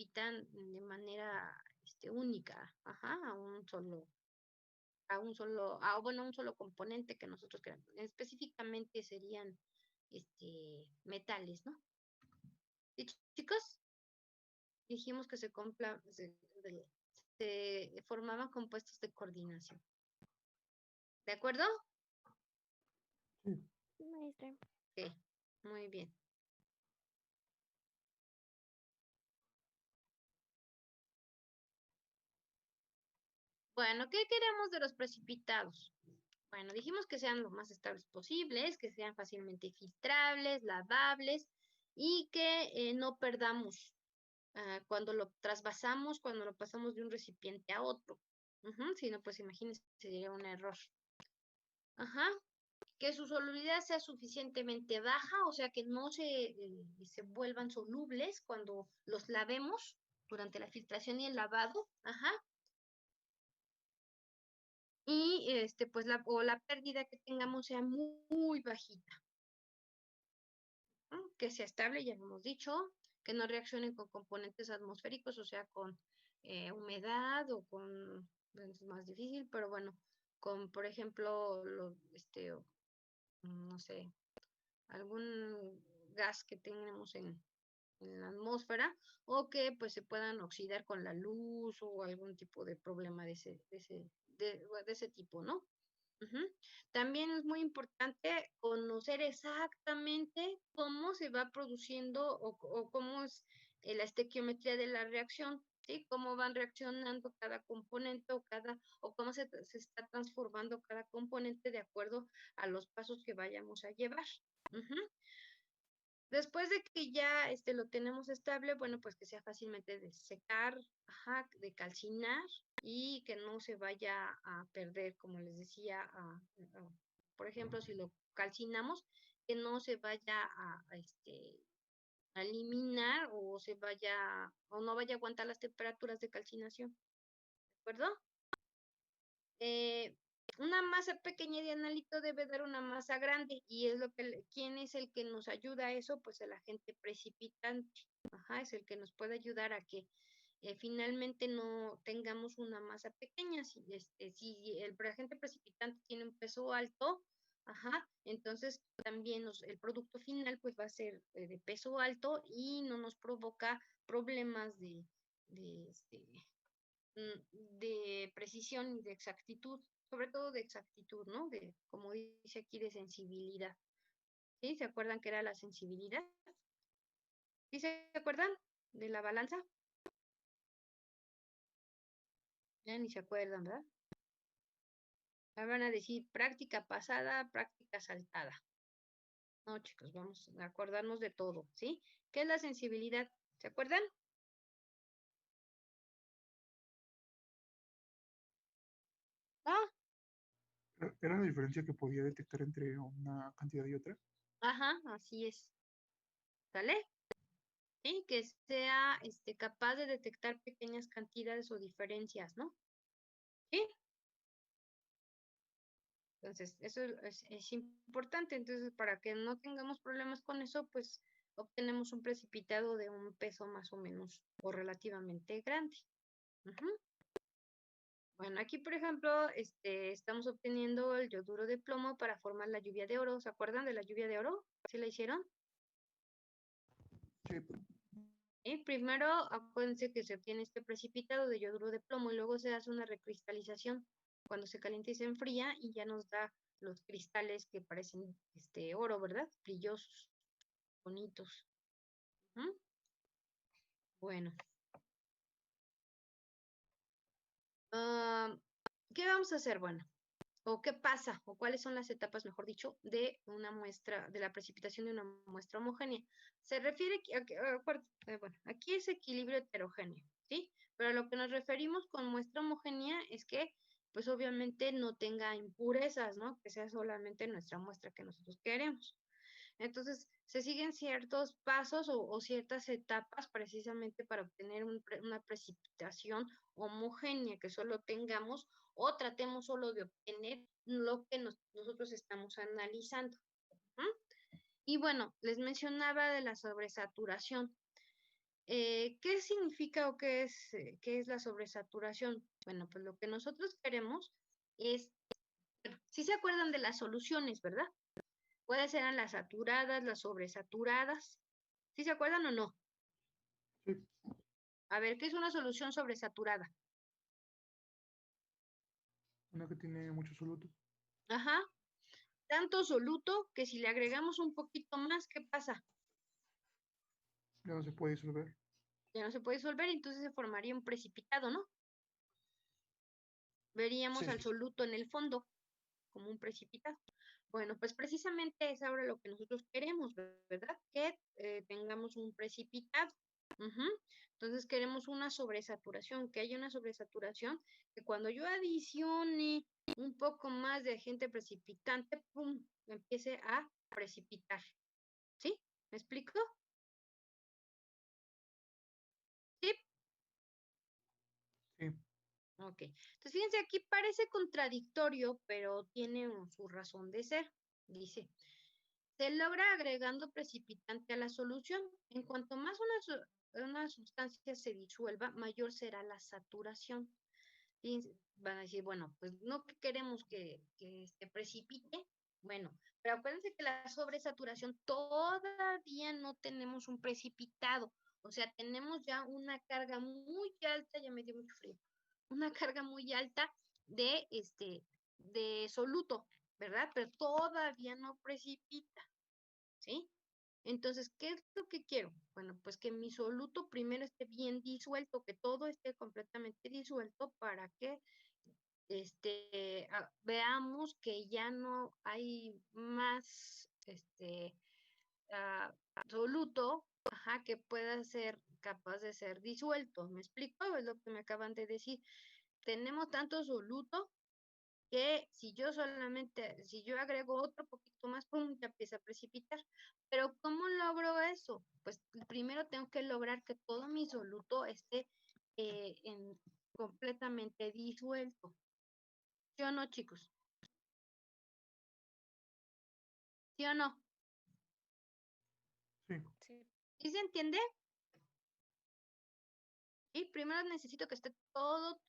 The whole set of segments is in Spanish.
precipitan de manera única, ajá, a un solo componente que nosotros queremos. Específicamente serían metales, ¿no? ¿Y chicos? Dijimos que se formaban compuestos de coordinación. ¿De acuerdo? Sí. Sí, maestra. Sí, muy bien. Bueno, ¿qué queremos de los precipitados? Bueno, dijimos que sean lo más estables posibles, que sean fácilmente filtrables, lavables y que no perdamos cuando lo trasvasamos, cuando lo pasamos de un recipiente a otro. Si no, pues imagínense, sería un error. Ajá. Que su solubilidad sea suficientemente baja, o sea, que no se vuelvan solubles cuando los lavemos durante la filtración y el lavado. Ajá. Y pues la pérdida que tengamos sea muy, muy bajita. Que sea estable, ya hemos dicho, que no reaccionen con componentes atmosféricos, o sea, con humedad o con, es más difícil, pero bueno, con, por ejemplo, no sé, algún gas que tengamos en la atmósfera o que pues se puedan oxidar con la luz o algún tipo de problema de ese tipo, ¿no? También es muy importante conocer exactamente cómo se va produciendo o cómo es la estequiometría de la reacción, ¿sí? Cómo van reaccionando cada componente o cómo se está transformando cada componente de acuerdo a los pasos que vayamos a llevar. Después de que ya lo tenemos estable, bueno, pues que sea fácilmente de secar, de calcinar y que no se vaya a perder, como les decía, por ejemplo, si lo calcinamos, que no se vaya a eliminar o no vaya a aguantar las temperaturas de calcinación. ¿De acuerdo? Una masa pequeña de analito debe dar una masa grande y es ¿quién es el que nos ayuda a eso? Pues el agente precipitante, es el que nos puede ayudar a que finalmente no tengamos una masa pequeña. Si el agente precipitante tiene un peso alto, entonces también el producto final pues va a ser de peso alto y no nos provoca problemas de precisión y de exactitud, sobre todo de exactitud, ¿no? Como dice aquí, de sensibilidad. ¿Sí? ¿Se acuerdan que era la sensibilidad? ¿Sí se acuerdan de la balanza? Ya ni se acuerdan, ¿verdad? Ahora van a decir práctica pasada, práctica saltada. No, chicos, vamos a acordarnos de todo, ¿sí? ¿Qué es la sensibilidad? ¿Se acuerdan? Ah, ¿Era la diferencia que podía detectar entre una cantidad y otra? así es. ¿Sale? ¿Sí? Que sea capaz de detectar pequeñas cantidades o diferencias, ¿no? ¿Sí? Entonces, eso es importante. Entonces, para que no tengamos problemas con eso, pues obtenemos un precipitado de un peso más o menos o relativamente grande. Bueno, aquí, por ejemplo, estamos obteniendo el yoduro de plomo para formar la lluvia de oro. ¿Se acuerdan de la lluvia de oro? ¿Sí la hicieron? Sí. Primero, acuérdense que se obtiene este precipitado de yoduro de plomo y luego se hace una recristalización cuando se calienta y se enfría y ya nos da los cristales que parecen oro, ¿verdad? Brillosos, bonitos. Bueno. ¿Qué vamos a hacer? Bueno, o qué pasa, o cuáles son las etapas, mejor dicho, de una muestra, de la precipitación de una muestra homogénea. Se refiere, bueno, aquí es equilibrio heterogéneo, ¿sí? Pero a lo que nos referimos con muestra homogénea es que, pues obviamente no tenga impurezas, ¿no? Que sea solamente nuestra muestra que nosotros queremos. Entonces, se siguen ciertos pasos o ciertas etapas precisamente para obtener una precipitación homogénea, que solo tengamos o tratemos solo de obtener lo que nosotros estamos analizando. Y bueno, les mencionaba de la sobresaturación. ¿Qué significa o qué es la sobresaturación? Bueno, pues lo que nosotros queremos es, si se acuerdan de las soluciones, ¿verdad? ¿Cuáles eran las saturadas, las sobresaturadas? ¿Sí se acuerdan o no? Sí, A ver, ¿qué es una solución sobresaturada? una que tiene mucho soluto. Ajá, tanto soluto que si le agregamos un poquito más, ¿qué pasa? Ya no se puede disolver. Ya no se puede disolver, entonces se formaría un precipitado, ¿no? Veríamos Sí, al soluto en el fondo como un precipitado. Bueno, pues precisamente es ahora lo que nosotros queremos, ¿verdad? Que tengamos un precipitado. Ujú. Entonces queremos una sobresaturación, que haya una sobresaturación, que cuando yo adicione un poco más de agente precipitante, ¡pum!, empiece a precipitar. ¿Sí? ¿Me explico? Sí. sí, Ok. Entonces fíjense, aquí parece contradictorio, pero tiene su razón de ser. Dice, se logra agregando precipitante a la solución. En cuanto más una sustancia se disuelva, mayor será la saturación. Y van a decir, bueno, pues no que queremos que se precipite. Bueno, pero acuérdense que la sobresaturación todavía no tenemos un precipitado. O sea, tenemos ya una carga muy alta, ya me dio mucho frío, una carga muy alta de soluto, ¿verdad? Pero todavía no precipita. ¿Sí? Entonces, ¿qué es lo que quiero? Bueno, pues que mi soluto primero esté bien disuelto, que todo esté completamente disuelto para que veamos que ya no hay más ah, soluto, ajá, que pueda ser capaz de ser disuelto. ¿Me explico? Es lo que me acaban de decir. Tenemos tanto soluto que si yo agrego otro poquito más, ¡pum!, ya empieza a precipitar. Pero ¿cómo logro eso? Pues primero tengo que lograr que todo mi soluto esté completamente disuelto. ¿Sí o no, chicos? ¿Sí o no? sí. Sí. ¿Sí se entiende? Y primero necesito que esté todo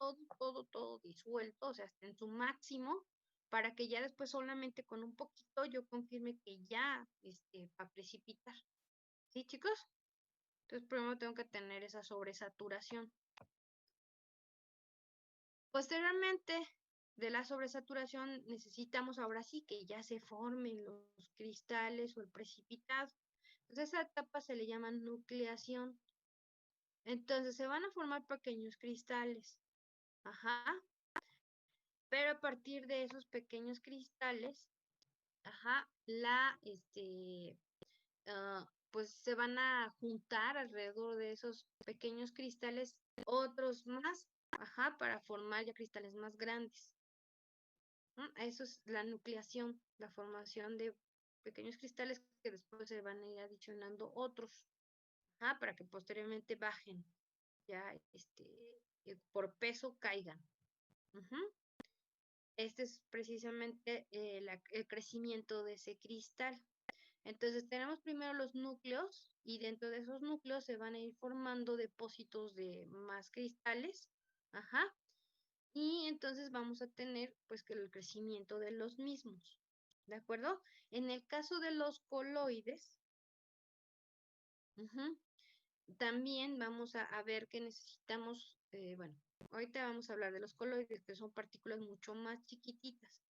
disuelto, o sea, esté en su máximo, para que ya después solamente con un poquito yo confirme que ya va a precipitar. ¿Sí, chicos? Entonces primero tengo que tener esa sobresaturación. Posteriormente de la sobresaturación necesitamos ahora sí que ya se formen los cristales o el precipitado. Entonces esa etapa se le llama nucleación. Entonces se van a formar pequeños cristales. Ajá. Pero a partir de esos pequeños cristales, ajá, pues se van a juntar alrededor de esos pequeños cristales otros más, ajá, para formar ya cristales más grandes. Eso es la nucleación, la formación de pequeños cristales que después se van a ir adicionando otros, ajá, para que posteriormente bajen, ya por peso caigan. Ujú. Este es precisamente el crecimiento de ese cristal. Entonces tenemos primero los núcleos y dentro de esos núcleos se van a ir formando depósitos de más cristales. Ajá. Y entonces vamos a tener pues que el crecimiento de los mismos. ¿De acuerdo? En el caso de los coloides, ujú, también vamos a ver que necesitamos, bueno, ahorita vamos a hablar de los coloides, que son partículas mucho más chiquititas.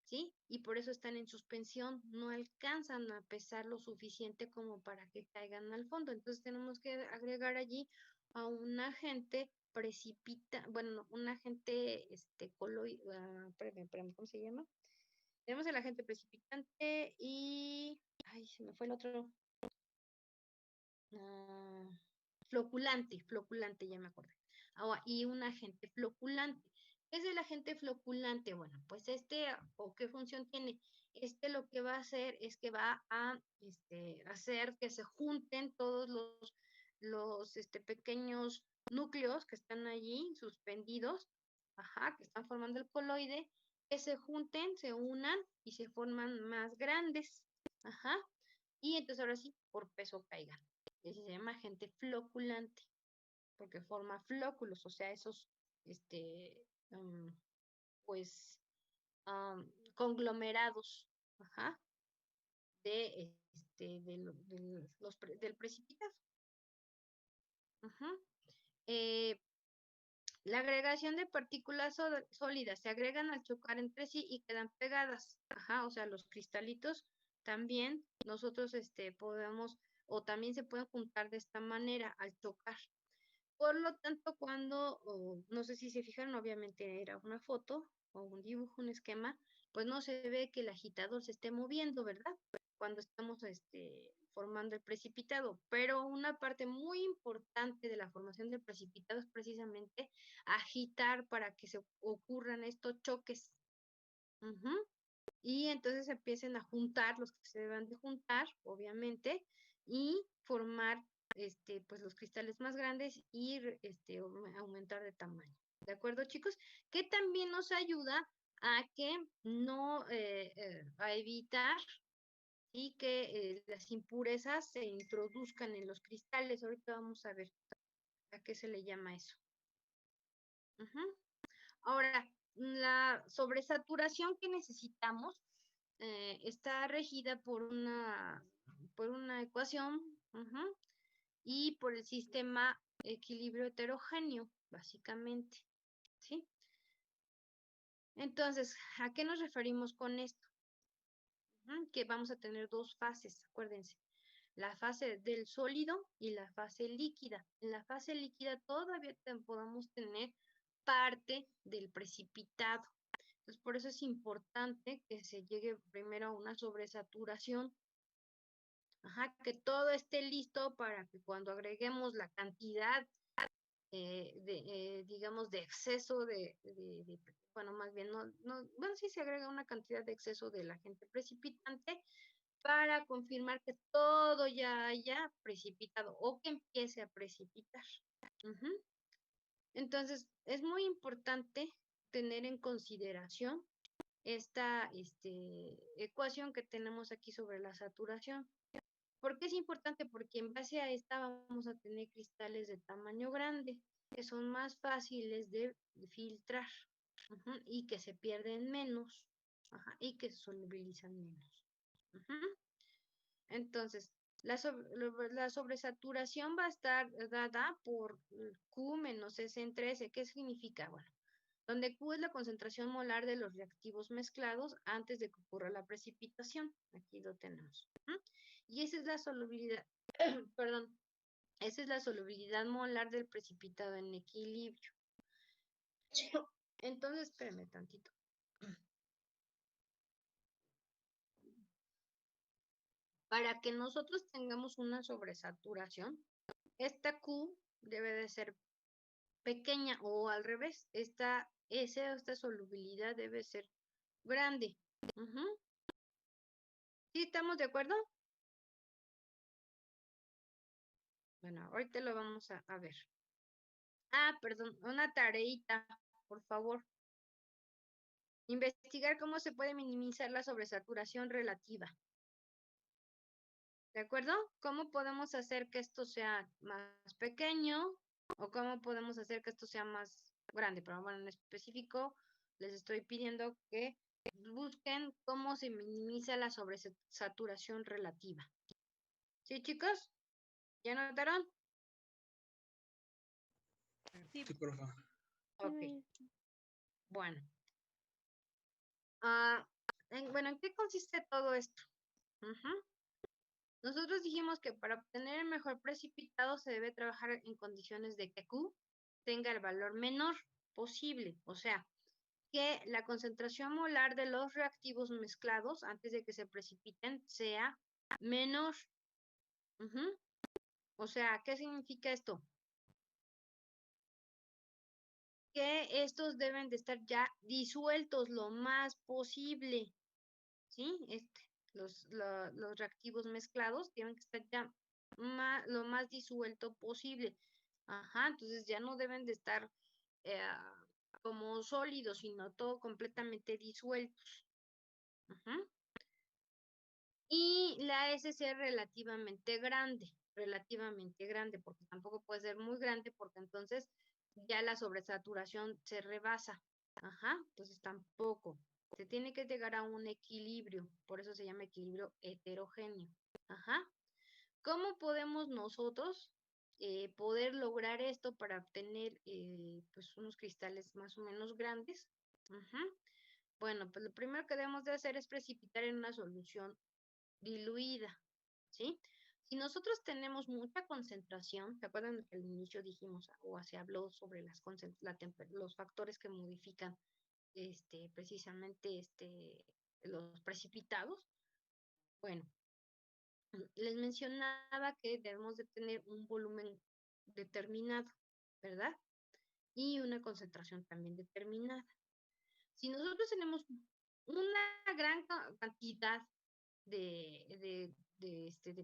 ¿Sí? Y por eso están en suspensión, no alcanzan a pesar lo suficiente como para que caigan al fondo. Entonces tenemos que agregar allí a un agente bueno, no, un agente espérame, ¿cómo se llama? Tenemos el agente precipitante y, ay, se me fue el otro, ah, floculante, ya me acordé. Ahora, y un agente floculante. ¿Qué es el agente floculante? Bueno, pues ¿o qué función tiene? Lo que va a hacer es que va a hacer que se junten todos los pequeños núcleos que están allí suspendidos, ajá, que están formando el coloide, que se junten, se unan y se forman más grandes, ajá, y entonces ahora sí, por peso caigan. y se llama agente floculante, porque forma flóculos, o sea, esos, pues, conglomerados, ajá, del precipitado. Ajá. Eh, la agregación de partículas sólidas se agregan al chocar entre sí y quedan pegadas. Ajá, o sea, los cristalitos también nosotros podemos, o también se pueden juntar de esta manera al chocar. Por lo tanto, no sé si se fijan, obviamente era una foto o un dibujo, un esquema, pues no se ve que el agitador se esté moviendo, ¿verdad? Cuando estamos formando el precipitado. Pero una parte muy importante de la formación del precipitado es precisamente agitar para que se ocurran estos choques. Y entonces empiecen a juntar los que se deben de juntar, obviamente, y formar pues los cristales más grandes y aumentar de tamaño. ¿De acuerdo, chicos? Que también nos ayuda a que no, a evitar y que las impurezas se introduzcan en los cristales. Ahorita vamos a ver a qué se le llama eso. Ahora, la sobresaturación que necesitamos está regida por una ecuación y por el sistema equilibrio heterogéneo, básicamente, ¿sí? Entonces, ¿a qué nos referimos con esto? Que vamos a tener dos fases, acuérdense, la fase del sólido y la fase líquida. En la fase líquida todavía podamos tener parte del precipitado. Entonces, por eso es importante que se llegue primero a una sobresaturación. Ajá, que todo esté listo para que cuando agreguemos la cantidad digamos, de exceso bueno, más bien, bueno, sí se agrega una cantidad de exceso del agente precipitante para confirmar que todo ya haya precipitado o que empiece a precipitar. Entonces, es muy importante tener en consideración esta ecuación que tenemos aquí sobre la saturación. ¿Por qué es importante? Porque en base a esta vamos a tener cristales de tamaño grande, que son más fáciles de filtrar y que se pierden menos y que se solubilizan menos. Entonces, la sobresaturación va a estar dada por Q menos S entre S. ¿Qué significa? Bueno, donde Q es la concentración molar de los reactivos mezclados antes de que ocurra la precipitación. Aquí lo tenemos. Y esa es la solubilidad, perdón, esa es la solubilidad molar del precipitado en equilibrio. Entonces, espérenme tantito. Para que nosotros tengamos una sobresaturación, esta Q debe de ser pequeña o al revés, esta solubilidad debe ser grande. ¿Sí estamos de acuerdo? Bueno, ahorita lo vamos a ver. Perdón, una tareita, por favor. Investigar cómo se puede minimizar la sobresaturación relativa. ¿De acuerdo? ¿Cómo podemos hacer que esto sea más pequeño o cómo podemos hacer que esto sea más grande? Pero bueno, en específico les estoy pidiendo que busquen cómo se minimiza la sobresaturación relativa. ¿Sí, chicos? ¿Ya notaron? Sí, profe. Ok. Bueno. Bueno, ¿en qué consiste todo esto? Nosotros dijimos que para obtener el mejor precipitado se debe trabajar en condiciones de que Q tenga el valor menor posible, o sea, que la concentración molar de los reactivos mezclados antes de que se precipiten sea menor. O sea, ¿qué significa esto? Que estos deben de estar ya disueltos lo más posible, ¿sí? Los reactivos mezclados tienen que estar ya lo más disuelto posible. Entonces ya no deben de estar como sólidos, sino todo completamente disueltos. Y la S sea relativamente grande. relativamente grande, porque tampoco puede ser muy grande, porque entonces ya la sobresaturación se rebasa. Ajá, entonces tampoco. Se tiene que llegar a un equilibrio, por eso se llama equilibrio heterogéneo. Ajá. ¿Cómo podemos nosotros poder lograr esto para obtener pues unos cristales más o menos grandes? Ajá. Bueno, pues lo primero que debemos de hacer es precipitar en una solución diluida, ¿sí? Si nosotros tenemos mucha concentración, ¿se acuerdan que al inicio dijimos o se habló sobre los factores que modifican precisamente los precipitados? Bueno, les mencionaba que debemos de tener un volumen determinado, ¿verdad? Y una concentración también determinada. Si nosotros tenemos una gran cantidad de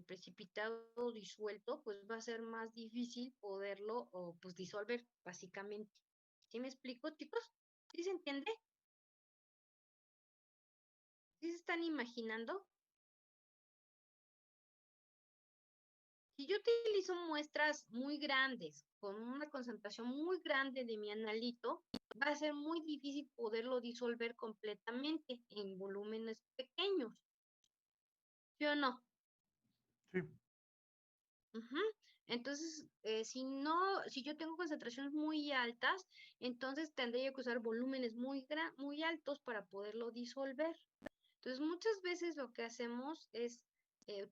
precipitado disuelto, pues va a ser más difícil poderlo o pues disolver, básicamente. ¿Sí me explico, chicos? ¿Sí se entiende? ¿Sí se están imaginando? Si yo utilizo muestras muy grandes, con una concentración muy grande de mi analito, va a ser muy difícil poderlo disolver completamente en volúmenes pequeños. ¿Sí o no? Sí. Ujú. Entonces, si yo tengo concentraciones muy altas, entonces tendría que usar volúmenes muy altos para poderlo disolver. Entonces, muchas veces lo que hacemos es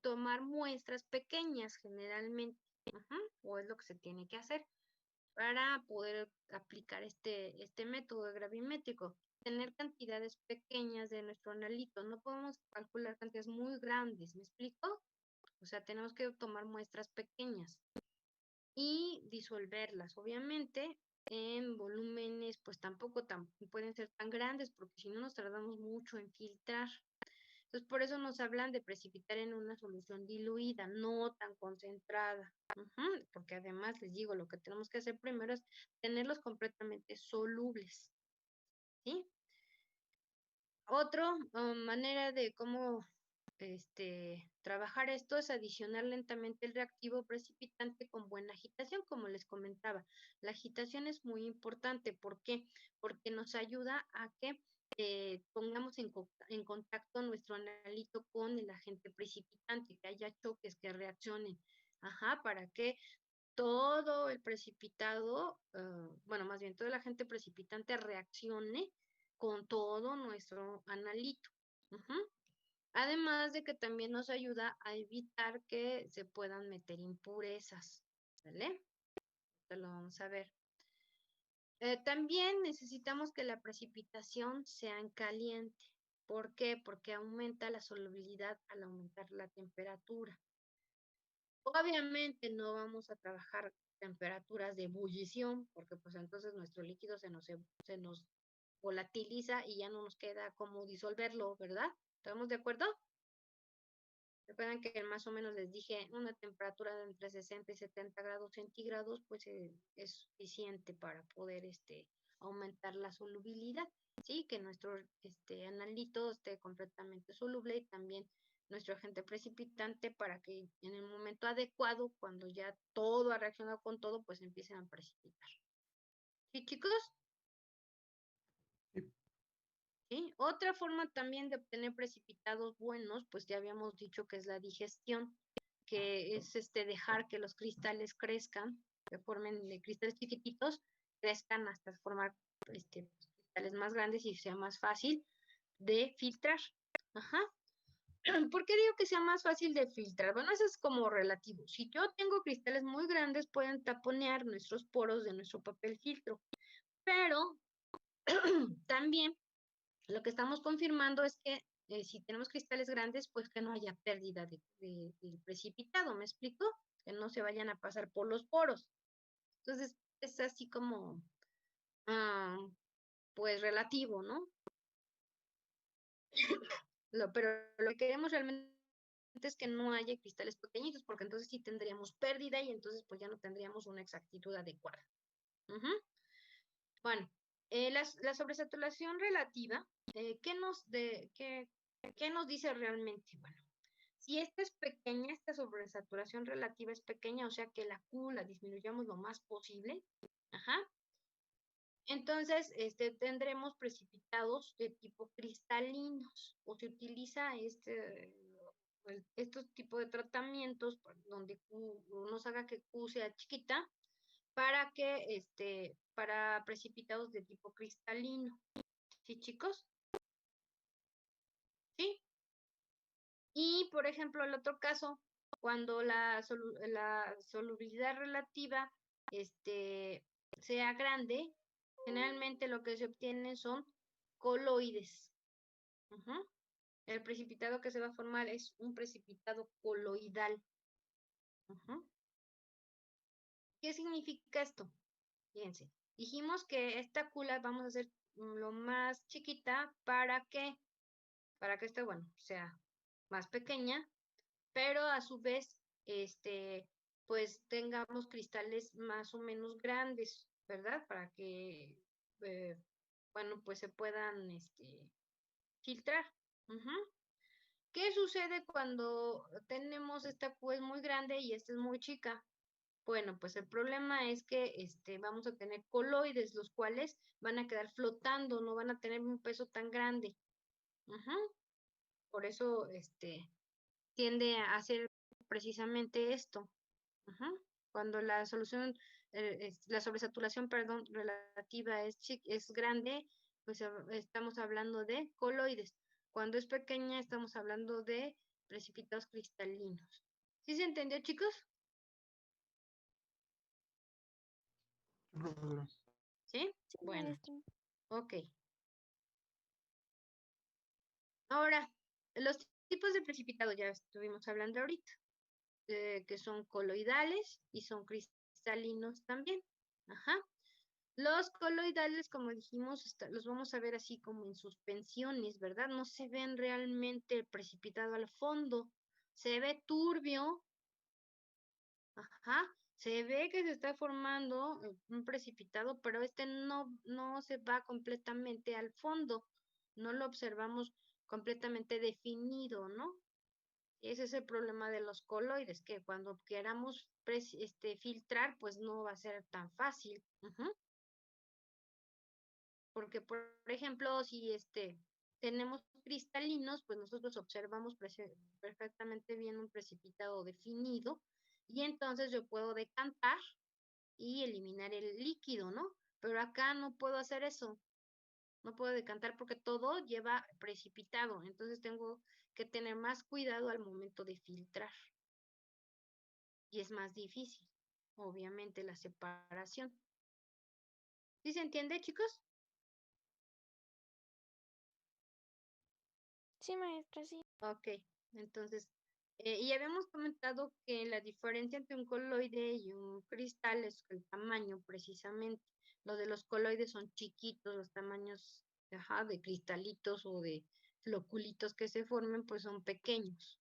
tomar muestras pequeñas generalmente, o es lo que se tiene que hacer para poder aplicar este método gravimétrico. Tener cantidades pequeñas de nuestro analito. No podemos calcular cantidades muy grandes, ¿me explico? O sea, tenemos que tomar muestras pequeñas y disolverlas, obviamente, en volúmenes, pues tampoco pueden ser tan grandes, porque si no nos tardamos mucho en filtrar. Entonces, por eso nos hablan de precipitar en una solución diluida, no tan concentrada. Porque además, les digo, lo que tenemos que hacer primero es tenerlos completamente solubles. ¿Sí? Otra manera de cómo trabajar esto es adicionar lentamente el reactivo precipitante con buena agitación, como les comentaba. La agitación es muy importante. ¿Por qué? Porque nos ayuda a que pongamos en contacto nuestro analito con el agente precipitante, que haya choques que reaccionen. Para que todo el precipitado, bueno, más bien todo el agente precipitante reaccione con todo nuestro analito. Además de que también nos ayuda a evitar que se puedan meter impurezas, ¿vale? Esto lo vamos a ver. También necesitamos que la precipitación sea en caliente. ¿Por qué? Porque aumenta la solubilidad al aumentar la temperatura. Obviamente no vamos a trabajar temperaturas de ebullición, porque pues entonces nuestro líquido se nos volatiliza y ya no nos queda como disolverlo, ¿verdad? ¿Estamos de acuerdo? Recuerden que más o menos les dije una temperatura de entre 60 y 70 grados centígrados, pues es suficiente para poder aumentar la solubilidad, ¿sí? Que nuestro analito esté completamente soluble y también nuestro agente precipitante para que en el momento adecuado, cuando ya todo ha reaccionado con todo, pues empiecen a precipitar. ¿Sí, chicos? Sí. ¿Sí? Otra forma también de obtener precipitados buenos, pues ya habíamos dicho que es la digestión, que es dejar que los cristales crezcan, que formen de cristales chiquititos, crezcan hasta formar cristales más grandes y sea más fácil de filtrar. ¿Por qué digo que sea más fácil de filtrar? Bueno, eso es como relativo. Si yo tengo cristales muy grandes, pueden taponear nuestros poros de nuestro papel filtro, pero también lo que estamos confirmando es que si tenemos cristales grandes, pues que no haya pérdida de precipitado, ¿me explico? Que no se vayan a pasar por los poros. Entonces, es así como, pues relativo, ¿no? Pero lo que queremos realmente es que no haya cristales pequeñitos, porque entonces sí tendríamos pérdida y entonces pues ya no tendríamos una exactitud adecuada. Bueno, la sobresaturación relativa, ¿qué nos dice realmente? Bueno, Si esta es pequeña, esta sobresaturación relativa es pequeña, o sea que la Q la disminuyamos lo más posible. Ajá. Entonces, tendremos precipitados de tipo cristalinos, o se utiliza estos tipos de tratamientos donde Q nos haga que Q sea chiquita para para precipitados de tipo cristalino. ¿Sí, chicos? ¿Sí? Y, por ejemplo, el otro caso, cuando la solubilidad relativa sea grande, generalmente lo que se obtiene son coloides. El precipitado que se va a formar es un precipitado coloidal. ¿Qué significa esto? Fíjense, dijimos que esta cula vamos a hacer lo más chiquita para que esta, bueno, sea más pequeña, pero a su vez, pues tengamos cristales más o menos grandes, ¿verdad? Para que, bueno, pues se puedan, filtrar. ¿Qué sucede cuando tenemos esta pues muy grande y esta es muy chica? Bueno, pues el problema es que vamos a tener coloides, los cuales van a quedar flotando, no van a tener un peso tan grande. Por eso tiende a hacer precisamente esto. Cuando la solución, la sobresaturación, perdón, relativa es grande, pues estamos hablando de coloides. Cuando es pequeña, estamos hablando de precipitados cristalinos. ¿Sí se entendió, chicos? Sí, profesora. ¿Sí? Sí, Bueno, maestra. ok. Ahora, los tipos de precipitado ya estuvimos hablando ahorita, que son coloidales y son cristalinos también. Ajá. Los coloidales, como dijimos, los vamos a ver así como en suspensiones, ¿verdad? No se ven realmente precipitado al fondo. Se ve turbio. Ajá. Se ve que se está formando un precipitado, pero no se va completamente al fondo. No lo observamos completamente definido, ¿no? Ese es el problema de los coloides, que cuando queramos filtrar, pues no va a ser tan fácil. Porque, por ejemplo, si tenemos cristalinos, pues nosotros observamos perfectamente bien un precipitado definido y entonces yo puedo decantar y eliminar el líquido, ¿no? Pero acá no puedo hacer eso. No puedo decantar porque todo lleva precipitado, entonces tengo que tener más cuidado al momento de filtrar. Y es más difícil, obviamente, la separación. ¿Sí se entiende, chicos? Sí, maestra, sí. Ok, entonces, y habíamos comentado que la diferencia entre un coloide y un cristal es el tamaño, precisamente. Los de los coloides son chiquitos, los tamaños, de cristalitos o de floculitos que se formen, pues son pequeños.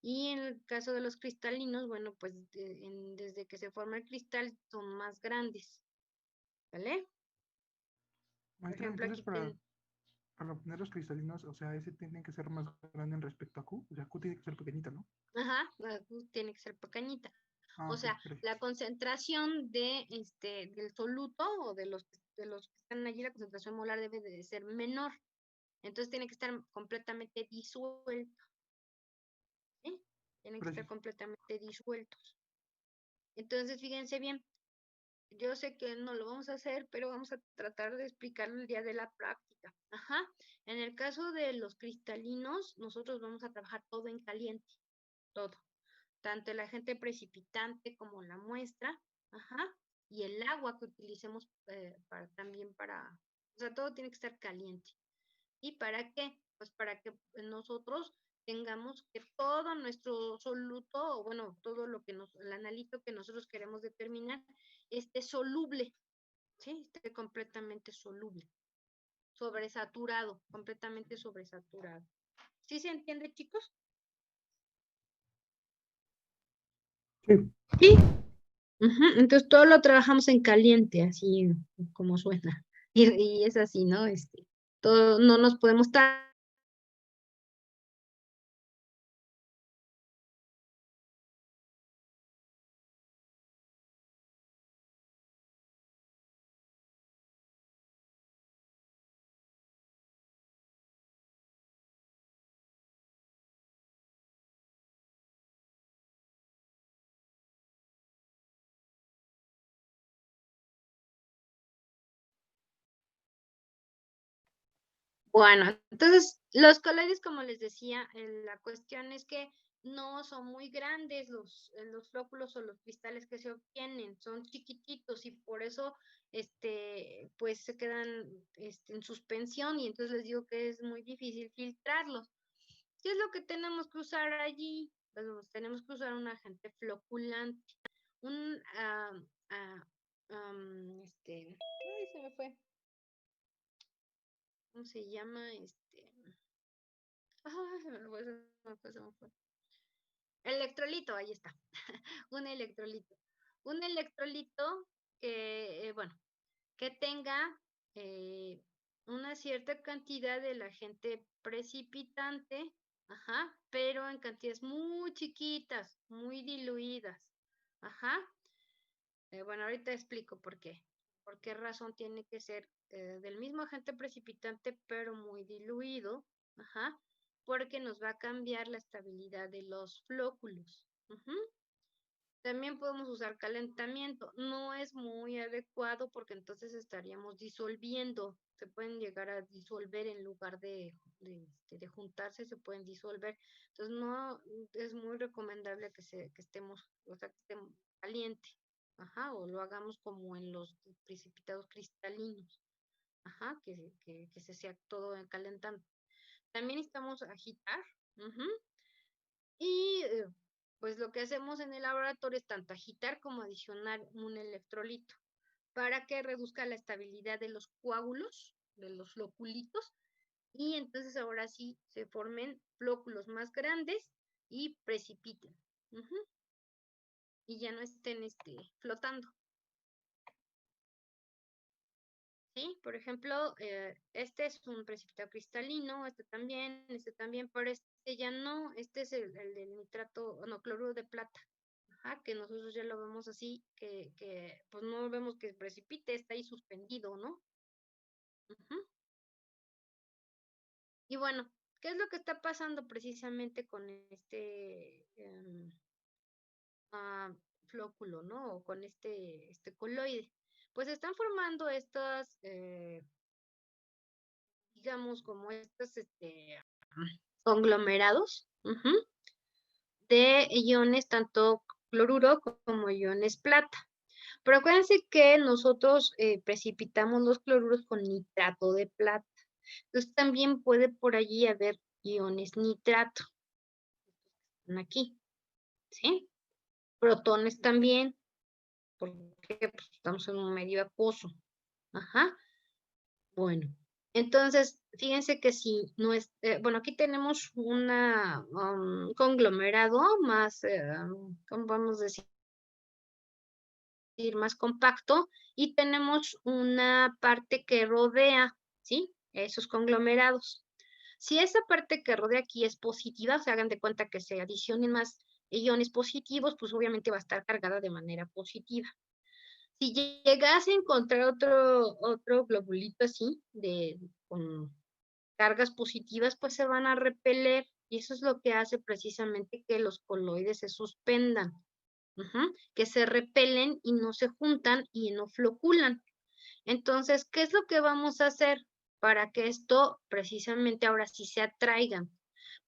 Y en el caso de los cristalinos, bueno, pues desde que se forma el cristal son más grandes. ¿Vale? Por Maestra, ejemplo, entonces aquí para obtener los cristalinos, o sea, ese tiene que ser más grande en respecto a Q. O sea, Q tiene que ser pequeñita, ¿no? ajá, la luz tiene que ser pequeñita. Ah, O ok, sea, gracias. la concentración del soluto o de los que están allí, la concentración molar debe de ser menor. Entonces tiene que estar completamente disuelto. ¿Sí? Tienen que estar Gracias. completamente disueltos. Entonces, fíjense bien, yo sé que no lo vamos a hacer, pero vamos a tratar de explicarlo el día de la práctica. Ajá. En el caso de los cristalinos, nosotros vamos a trabajar todo en caliente, todo. Tanto el agente precipitante como la muestra, ajá, y el agua que utilicemos también o sea, todo tiene que estar caliente. ¿Y para qué? Pues para que nosotros tengamos que todo nuestro soluto, o bueno, todo el analito que nosotros queremos determinar, esté soluble, ¿sí? Esté completamente soluble, sobresaturado, completamente sobresaturado. ¿Sí se entiende, chicos? Sí. Sí. Entonces todo lo trabajamos en caliente, así como suena. Y es así, ¿no? Todo, no nos podemos Bueno, entonces los coloides, como les decía, la cuestión es que no son muy grandes los flóculos o los cristales que se obtienen, son chiquititos y por eso pues se quedan en suspensión y entonces les digo que es muy difícil filtrarlos. ¿Qué es lo que tenemos que usar allí? Pues tenemos que usar un agente floculante, un ay, se me fue. ¿Cómo se llama? Ay, se me fue. Electrolito, ahí está. Un electrolito. Un electrolito que, bueno, que tenga una cierta cantidad del agente precipitante, ajá, pero en cantidades muy chiquitas, muy diluidas. Ajá. Bueno, ahorita explico por qué. Por qué razón tiene que ser del mismo agente precipitante, pero muy diluido. Ajá. Porque nos va a cambiar la estabilidad de los flóculos. Ujú. También podemos usar calentamiento. No es muy adecuado porque entonces estaríamos disolviendo. Se pueden llegar a disolver en lugar de juntarse, se pueden disolver. Entonces no es muy recomendable que estemos, o sea, que esté caliente. Ajá, o lo hagamos como en los precipitados cristalinos. Ajá, que se sea todo calentando. También necesitamos agitar. Ujú. Y pues lo que hacemos en el laboratorio es tanto agitar como adicionar un electrolito para que reduzca la estabilidad de los coágulos, de los floculitos, y entonces ahora sí se formen flóculos más grandes y precipiten. Ujú. Y ya no estén flotando. ¿Sí? Por ejemplo, este es un precipitado cristalino, este también, pero este ya no, este es el del nitrato, no, cloruro de plata. Ajá, que nosotros ya lo vemos así, que pues no vemos que precipite, está ahí suspendido, ¿no? Ujú. Y bueno, ¿qué es lo que está pasando precisamente con este flóculo, ¿no? O con este coloide. Pues están formando estas, digamos, como estos conglomerados de iones, tanto cloruro como iones plata. Pero acuérdense que nosotros precipitamos los cloruros con nitrato de plata. Entonces también puede por allí haber iones nitrato. Aquí, ¿sí? Protones también, porque pues, estamos en un medio acuoso. Ajá. Bueno, entonces, fíjense que si no es, bueno, aquí tenemos un conglomerado más, ¿cómo vamos a decir? Más compacto y tenemos una parte que rodea, ¿sí? Esos conglomerados. Si esa parte que rodea aquí es positiva, se hagan de cuenta que se adicionen más iones positivos, pues obviamente va a estar cargada de manera positiva. Si llegase a encontrar otro globulito así, con cargas positivas, pues se van a repeler y eso es lo que hace precisamente que los coloides se suspendan. Que se repelen y no se juntan y no floculan. Entonces, ¿qué es lo que vamos a hacer para que esto precisamente ahora sí se atraigan?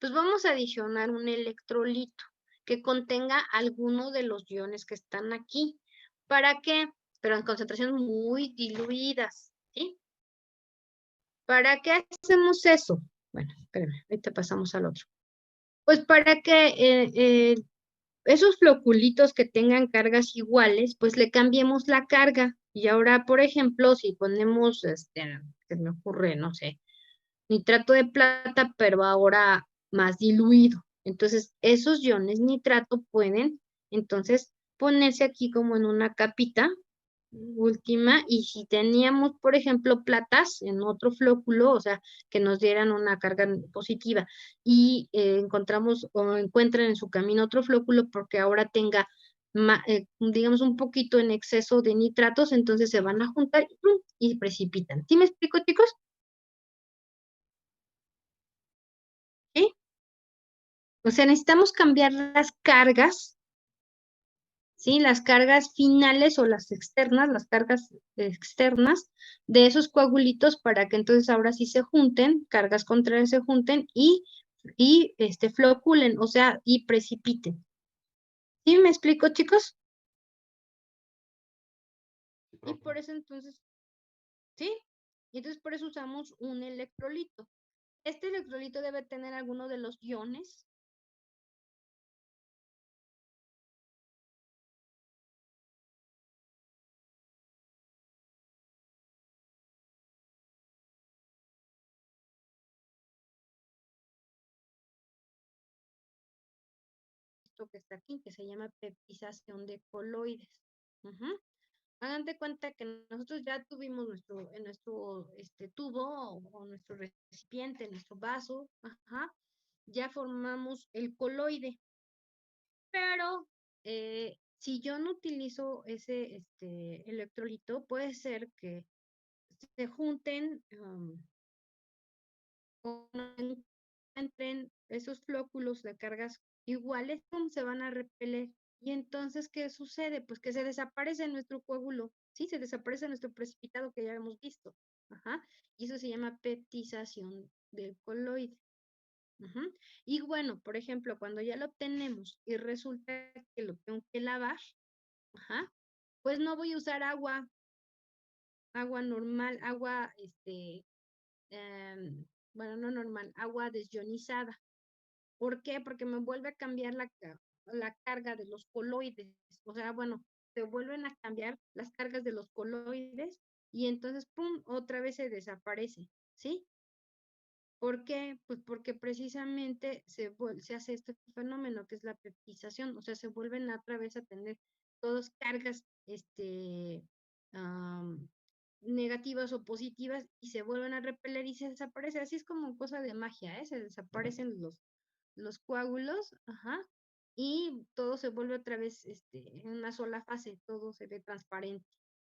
Pues vamos a adicionar un electrolito que contenga alguno de los iones que están aquí. ¿Para qué? Pero en concentraciones muy diluidas, ¿sí? ¿Para qué hacemos eso? Bueno, espérame, ahorita pasamos al otro. Pues para que esos floculitos que tengan cargas iguales, pues le cambiemos la carga. Y ahora, por ejemplo, si ponemos, se me ocurre, no sé, nitrato de plata, pero ahora más diluido. Entonces, esos iones nitrato pueden, entonces, ponerse aquí como en una capita última. Y si teníamos, por ejemplo, platas en otro flóculo, o sea, que nos dieran una carga positiva y encontramos o encuentran en su camino otro flóculo porque ahora tenga, digamos, un poquito en exceso de nitratos, entonces se van a juntar y precipitan. ¿Sí me explico, chicos? ¿Sí? O sea, necesitamos cambiar las cargas, ¿sí? Las cargas finales o las externas, las cargas externas de esos coagulitos para que entonces ahora sí se junten, cargas contrarias se junten y floculen, o sea, y precipiten. ¿Sí me explico, chicos? Y por eso entonces, ¿sí? Y entonces por eso usamos un electrolito. Este electrolito debe tener alguno de los iones. Esto que está aquí, que se llama peptización de coloides. Hagan de cuenta que nosotros ya tuvimos en nuestro tubo o nuestro recipiente, nuestro vaso, ya formamos el coloide. Pero si yo no utilizo ese electrolito, puede ser que se junten o no encuentren esos flóculos de cargas iguales, ¡pum!, se van a repeler. Y entonces, ¿qué sucede? Pues que se desaparece nuestro coágulo, ¿sí? Se desaparece nuestro precipitado que ya hemos visto. Ajá. Y eso se llama peptización del coloide. Y bueno, por ejemplo, cuando ya lo tenemos y resulta que lo tengo que lavar, pues no voy a usar agua normal, agua, bueno, no normal, agua desionizada. ¿Por qué? Porque me vuelve a cambiar la carga de los coloides. O sea, bueno, se vuelven a cambiar las cargas de los coloides y entonces, ¡pum!, otra vez se desaparece, ¿sí? ¿Por qué? Pues porque precisamente se hace este fenómeno que es la peptización, o sea, se vuelven otra vez a tener todas cargas negativas o positivas y se vuelven a repeler y se desaparece. Así es como cosa de magia, ¿eh? Se desaparecen los coágulos, y todo se vuelve otra vez en una sola fase, todo se ve transparente.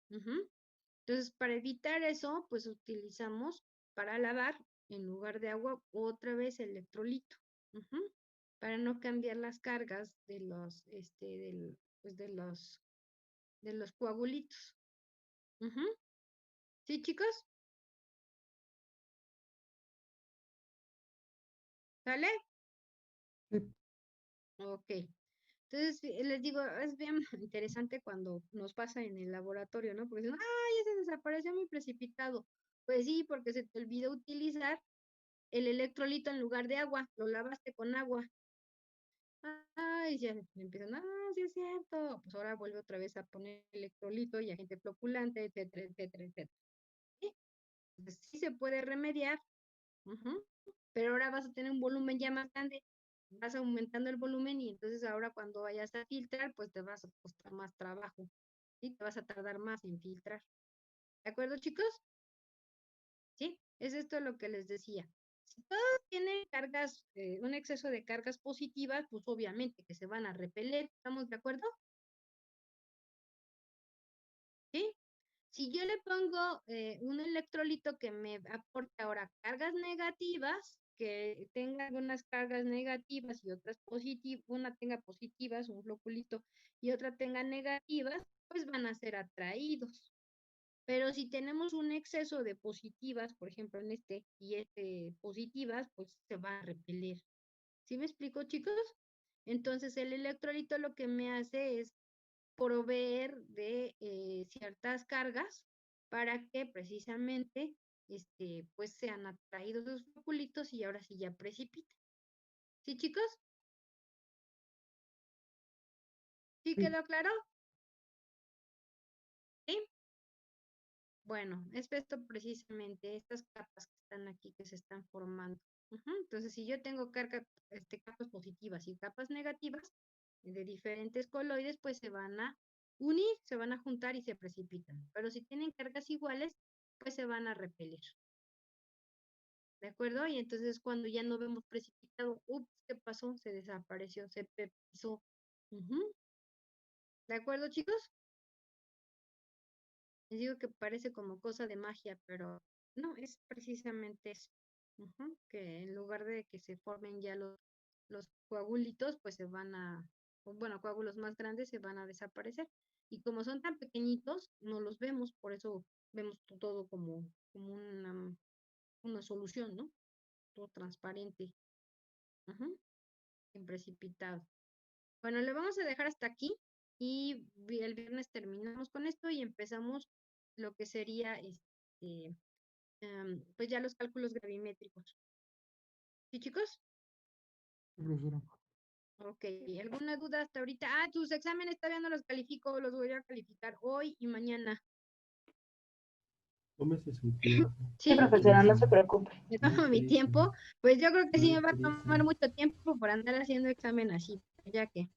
Entonces, para evitar eso, pues utilizamos para lavar, en lugar de agua, otra vez electrolito, para no cambiar las cargas de pues de los coagulitos. ¿Sí, chicos? ¿Sale? Sí. Ok. Entonces, les digo, es bien interesante cuando nos pasa en el laboratorio, ¿no? Porque dicen, ¡ay, ya se desapareció mi precipitado! Pues sí, porque se te olvidó utilizar el electrolito en lugar de agua, lo lavaste con agua. Ay, ya empiezan, sí es cierto. Pues ahora vuelve otra vez a poner electrolito y agente floculante, etcétera, etcétera, etcétera. ¿Sí? Entonces, sí se puede remediar, pero ahora vas a tener un volumen ya más grande, vas aumentando el volumen y entonces ahora cuando vayas a filtrar, pues te vas a costar más trabajo, ¿sí? Te vas a tardar más en filtrar. ¿De acuerdo, chicos? ¿Sí? Es esto lo que les decía. Si todos tienen cargas, un exceso de cargas positivas, pues obviamente que se van a repeler. ¿Estamos de acuerdo? ¿Sí? Si yo le pongo un electrolito que me aporte ahora cargas negativas, que tenga algunas cargas negativas y otras positivas, una tenga positivas, un floculito, y otra tenga negativas, pues van a ser atraídos. Pero si tenemos un exceso de positivas, por ejemplo en y positivas, pues se va a repeler. ¿Sí me explico, chicos? Entonces el electrolito lo que me hace es proveer de ciertas cargas para que precisamente pues sean atraídos los floculitos y ahora sí ya precipiten. ¿Sí, chicos? ¿Sí Sí. quedó claro? ¿Sí? Bueno, es esto precisamente, estas capas que están aquí, que se están formando. Entonces, si yo tengo capas positivas y capas negativas de diferentes coloides, pues se van a unir, se van a juntar y se precipitan. Pero si tienen cargas iguales, pues se van a repeler. ¿De acuerdo? Y entonces cuando ya no vemos precipitado, ups, ¿qué pasó? Se desapareció, se peptizó. ¿De acuerdo, chicos? Les digo que parece como cosa de magia, pero no, es precisamente eso. Que en lugar de que se formen ya los coagulitos, pues se van a o bueno, coágulos más grandes se van a desaparecer. Y como son tan pequeñitos, no los vemos, por eso vemos todo como una solución, ¿no? Todo transparente. Ajá, sin precipitado. Bueno, le vamos a dejar hasta aquí y el viernes terminamos con esto y empezamos lo que sería pues ya los cálculos gravimétricos. ¿Sí, chicos? Sí, profesora. Ok, ¿alguna duda hasta ahorita? Ah, tus exámenes todavía no los califico, los voy a calificar hoy y mañana. Tómese su tiempo. Sí, Sí, profesora, no se preocupe. me No hay tomo mi prisa, tiempo. Pues yo creo que no sí hay me va a prisa, tomar mucho tiempo por andar haciendo examen así, ya que,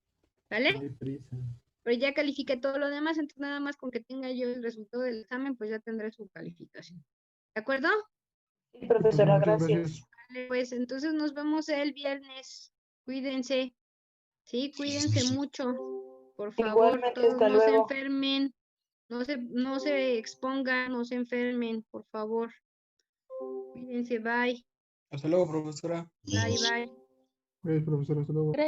¿vale? no hay prisa. Pero ya califiqué todo lo demás, entonces nada más con que tenga yo el resultado del examen, pues ya tendré su calificación. ¿De acuerdo? Sí, profesora, Muchas gracias. Vale, pues entonces nos vemos el viernes. Cuídense. Sí, cuídense mucho. Por favor, Igualmente, todos hasta no se luego. enfermen, no se expongan, no se enfermen, por favor. Cuídense, bye. Hasta luego, profesora. Bye, bye. Gracias, profesora. Hasta luego.